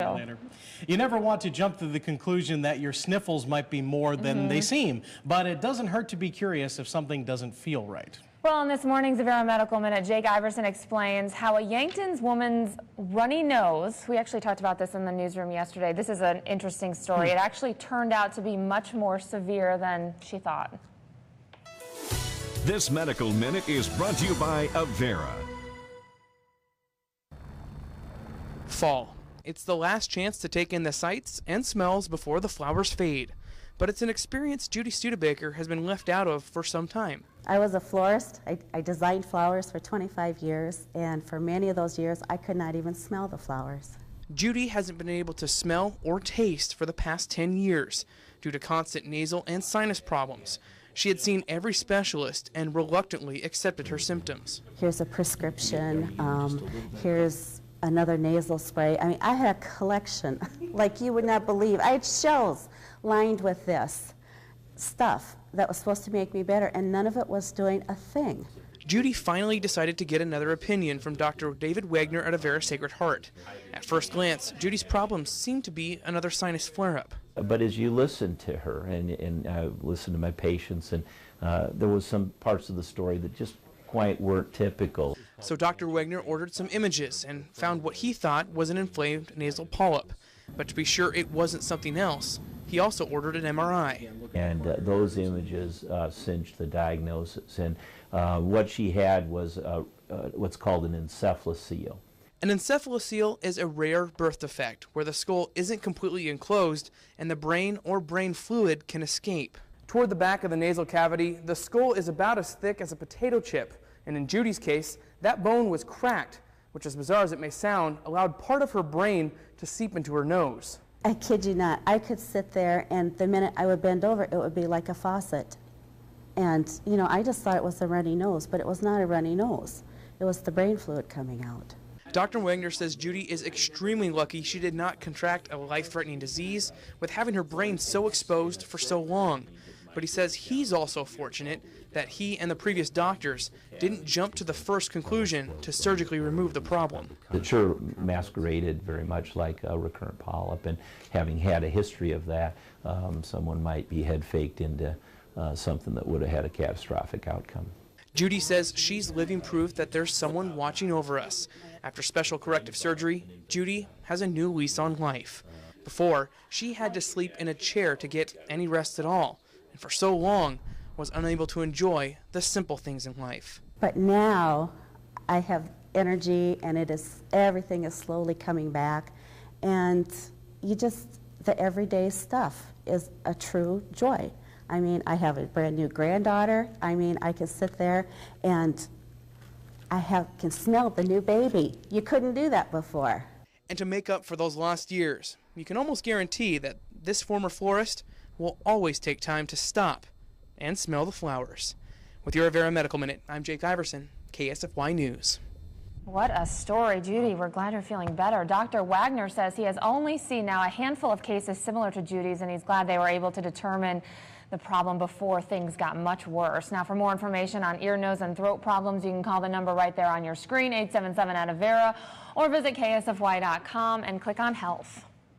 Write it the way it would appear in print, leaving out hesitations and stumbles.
Later. You never want to jump to the conclusion that your sniffles might be more than they seem, but it doesn't hurt to be curious if something doesn't feel right. Well, in this morning's Avera Medical Minute, Jake Iverson explains how a Yankton's woman's runny nose, we actually talked about this in the newsroom yesterday. This is an interesting story. It actually turned out to be much more severe than she thought. This Medical Minute is brought to you by Avera. Fall. It's the last chance to take in the sights and smells before the flowers fade. But it's an experience Judy Studebaker has been left out of for some time. I was a florist. I designed flowers for 25 years, and for many of those years, I could not even smell the flowers. Judy hasn't been able to smell or taste for the past 10 years due to constant nasal and sinus problems. She had seen every specialist and reluctantly accepted her symptoms. Here's a prescription. Here's another nasal spray. I mean, I had a collection like you would not believe. I had shelves lined with this stuff that was supposed to make me better, and none of it was doing a thing. Judy finally decided to get another opinion from Dr. David Wagner at Avera Sacred Heart. At first glance, Judy's problems seemed to be another sinus flare-up. But as you listen to her, and I listened to my patients, and there was some parts of the story that just quite weren't typical. So Dr. Wagner ordered some images and found what he thought was an inflamed nasal polyp. But to be sure it wasn't something else, he also ordered an MRI. And those images cinched the diagnosis. And what she had was what's called an encephalocele. An encephalocele is a rare birth defect where the skull isn't completely enclosed and the brain or brain fluid can escape. Toward the back of the nasal cavity, the skull is about as thick as a potato chip, and in Judy's case, that bone was cracked, which, as bizarre as it may sound, allowed part of her brain to seep into her nose. I kid you not. I could sit there, and the minute I would bend over, it would be like a faucet. And, you know, I just thought it was a runny nose, but it was not a runny nose. It was the brain fluid coming out. Dr. Wagner says Judy is extremely lucky she did not contract a life-threatening disease with having her brain so exposed for so long. But he says he's also fortunate that he and the previous doctors didn't jump to the first conclusion to surgically remove the problem. It sure masqueraded very much like a recurrent polyp, and having had a history of that, someone might be head faked into something that would have had a catastrophic outcome. Judy says she's living proof that there's someone watching over us. After special corrective surgery, Judy has a new lease on life. Before, she had to sleep in a chair to get any rest at all, and for so long was unable to enjoy the simple things in life. But now I have energy, and everything is slowly coming back, and the everyday stuff is a true joy. I mean, I have a brand new granddaughter. I mean, I can sit there and can smell the new baby. You couldn't do that before. And to make up for those lost years, you can almost guarantee that this former florist will always take time to stop and smell the flowers. With your Avera Medical Minute, I'm Jake Iverson, KSFY News. What a story, Judy. We're glad you're feeling better. Dr. Wagner says he has only seen now a handful of cases similar to Judy's, and he's glad they were able to determine the problem before things got much worse. Now, for more information on ear, nose, and throat problems, you can call the number right there on your screen, 877-AVERA, or visit KSFY.com and click on Health.